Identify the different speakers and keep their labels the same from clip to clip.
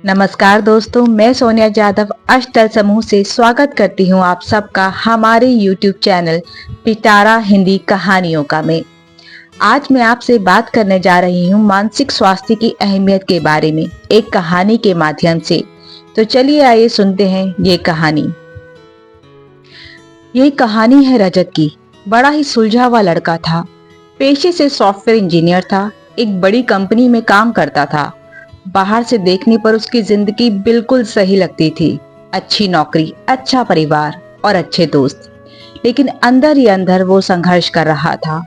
Speaker 1: नमस्कार दोस्तों, मैं सोनिया जाधव अष्टल समूह से स्वागत करती हूं आप सबका हमारे YouTube चैनल पिटारा हिंदी कहानियों का में। आज मैं आपसे बात करने जा रही हूं मानसिक स्वास्थ्य की अहमियत के बारे में एक कहानी के माध्यम से। तो चलिए आइए सुनते हैं ये कहानी। ये कहानी है रजत की। बड़ा ही सुलझा हुआ लड़का था। पेशे से सॉफ्टवेयर इंजीनियर था। एक बड़ी कंपनी में काम करता था। बाहर से देखने पर उसकी जिंदगी बिल्कुल सही लगती थी। अच्छी नौकरी, अच्छा परिवार और अच्छे दोस्त। लेकिन अंदर ही अंदर वो संघर्ष कर रहा था।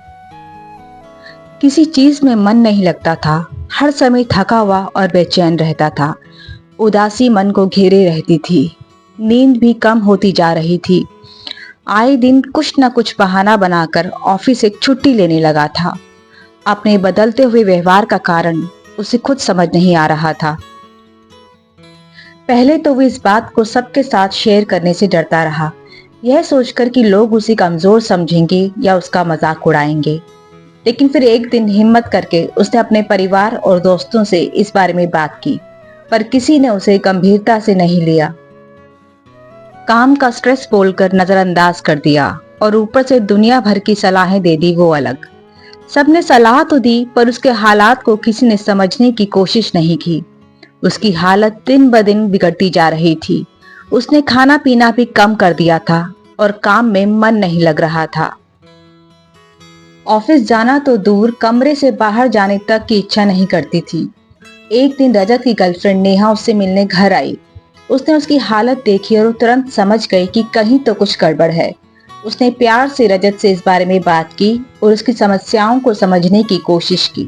Speaker 1: किसी चीज में मन नहीं लगता था। हर समय थका हुआ और बेचैन रहता था। उदासी मन को घेरे रहती थी। नींद भी कम होती जा रही थी। आए दिन कुछ न कुछ बहाना बनाकर ऑफिस से छुट्टी लेने लगा था। अपने बदलते हुए व्यवहार का कारण उसे खुद समझ नहीं आ रहा था। पहले तो वो इस बात को सबके साथ शेयर करने से डरता रहा, यह सोचकर कि लोग उसे कमजोर समझेंगे या उसका मजाक उड़ाएंगे। लेकिन फिर एक दिन हिम्मत करके उसने अपने परिवार और दोस्तों से इस बारे में बात की, पर किसी ने उसे गंभीरता से नहीं लिया। काम का स्ट्रेस बोलकर नजरअंदाज कर दिया और ऊपर से दुनिया भर की सलाहें दे दी वो अलग। सबने सलाह तो दी, पर उसके हालात को किसी ने समझने की कोशिश नहीं की। उसकी हालत दिन ब दिन बिगड़ती जा रही थी। उसने खाना पीना भी कम कर दिया था और काम में मन नहीं लग रहा था। ऑफिस जाना तो दूर, कमरे से बाहर जाने तक की इच्छा नहीं करती थी। एक दिन रजत की गर्लफ्रेंड नेहा उससे मिलने घर आई। उसने उसकी हालत देखी और तुरंत समझ गई कि कहीं तो कुछ गड़बड़ है। उसने प्यार से रजत से इस बारे में बात की और उसकी समस्याओं को समझने की कोशिश की।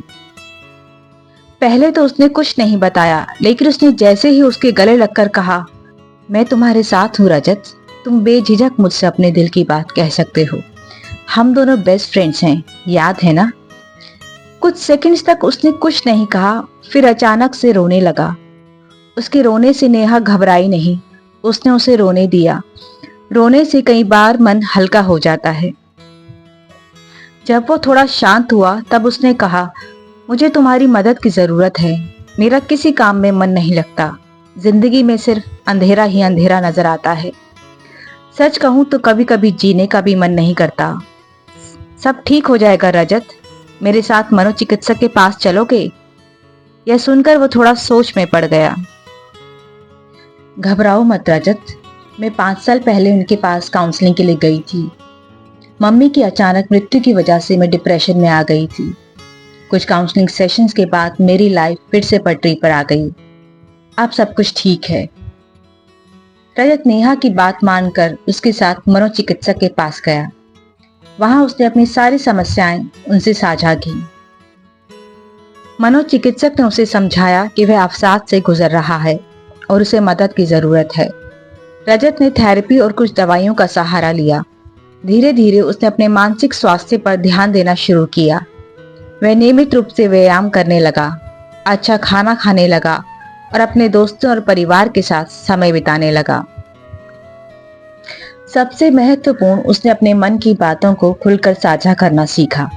Speaker 1: पहले तो उसने कुछ नहीं बताया, लेकिन उसने जैसे ही उसके गले लगकर कहा, मैं तुम्हारे साथ हूँ रजत, तुम बेझिझक मुझसे अपने दिल की बात कह सकते हो। हम दोनों बेस्ट फ्रेंड्स हैं, याद है ना। कुछ सेकंड्स तक उसने कुछ नहीं कहा, फिर अचानक से रोने लगा। उसके रोने से नेहा घबराई नहीं, उसने उसे रोने दिया। रोने से कई बार मन हल्का हो जाता है। जब वो थोड़ा शांत हुआ तब उसने कहा, मुझे तुम्हारी मदद की जरूरत है। मेरा किसी काम में मन नहीं लगता। जिंदगी में सिर्फ अंधेरा ही अंधेरा नजर आता है। सच कहूं तो कभी कभी जीने का भी मन नहीं करता। सब ठीक हो जाएगा रजत, मेरे साथ मनोचिकित्सक के पास चलोगे। यह सुनकर वो थोड़ा सोच में पड़ गया। घबराओ मत रजत, मैं 5 साल पहले उनके पास काउंसलिंग के लिए गई थी। मम्मी की अचानक मृत्यु की वजह से मैं डिप्रेशन में आ गई थी। कुछ काउंसलिंग सेशंस के बाद मेरी लाइफ फिर से पटरी पर आ गई। अब सब कुछ ठीक है। रजत नेहा की बात मानकर उसके साथ मनोचिकित्सक के पास गया। वहां उसने अपनी सारी समस्याएं उनसे साझा की। मनोचिकित्सक ने उसे समझाया कि वह अवसाद से गुजर रहा है और उसे मदद की जरूरत है। रजत ने थेरेपी और कुछ दवाइयों का सहारा लिया। धीरे धीरे उसने अपने मानसिक स्वास्थ्य पर ध्यान देना शुरू किया। वह नियमित रूप से व्यायाम करने लगा, अच्छा खाना खाने लगा और अपने दोस्तों और परिवार के साथ समय बिताने लगा। सबसे महत्वपूर्ण, उसने अपने मन की बातों को खुलकर साझा करना सीखा।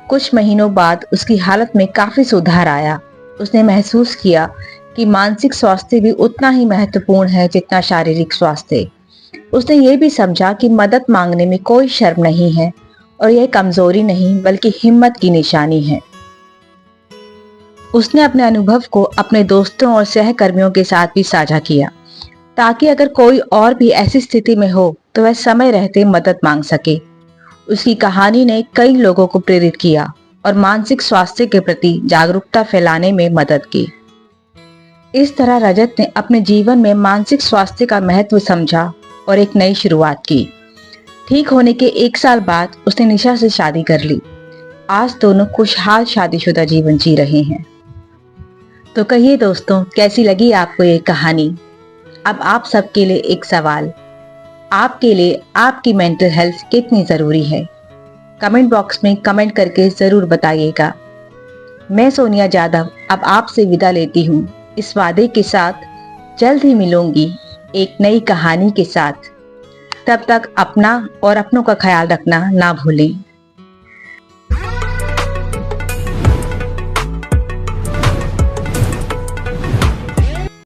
Speaker 1: कुछ महीनों बाद उसकी हालत में काफी सुधार आया। उसने महसूस किया कि मानसिक स्वास्थ्य भी उतना ही महत्वपूर्ण है जितना शारीरिक स्वास्थ्य। उसने ये भी समझा कि मदद मांगने में कोई शर्म नहीं है और यह कमजोरी नहीं बल्कि हिम्मत की निशानी है। उसने अपने अनुभव को अपने दोस्तों और सहकर्मियों के साथ भी साझा किया, ताकि अगर कोई और भी ऐसी स्थिति में हो तो वह समय रहते मदद मांग सके। उसकी कहानी ने कई लोगों को प्रेरित किया और मानसिक स्वास्थ्य के प्रति जागरूकता फैलाने में मदद की। इस तरह रजत ने अपने जीवन में मानसिक स्वास्थ्य का महत्व समझा और एक नई शुरुआत की। ठीक होने के 1 साल बाद उसने निशा से शादी कर ली। आज दोनों खुशहाल शादीशुदा जीवन जी रहे हैं। तो कहिए दोस्तों, कैसी लगी आपको ये कहानी। अब आप सबके लिए एक सवाल, आपके लिए आपकी मेंटल हेल्थ कितनी जरूरी है। कमेंट बॉक्स में कमेंट करके जरूर बताइएगा। मैं सोनिया जाधव अब आपसे विदा लेती हूँ, इस वादे के साथ जल्द ही मिलूंगी एक नई कहानी के साथ। तब तक अपना और अपनों का ख्याल रखना ना भूलें।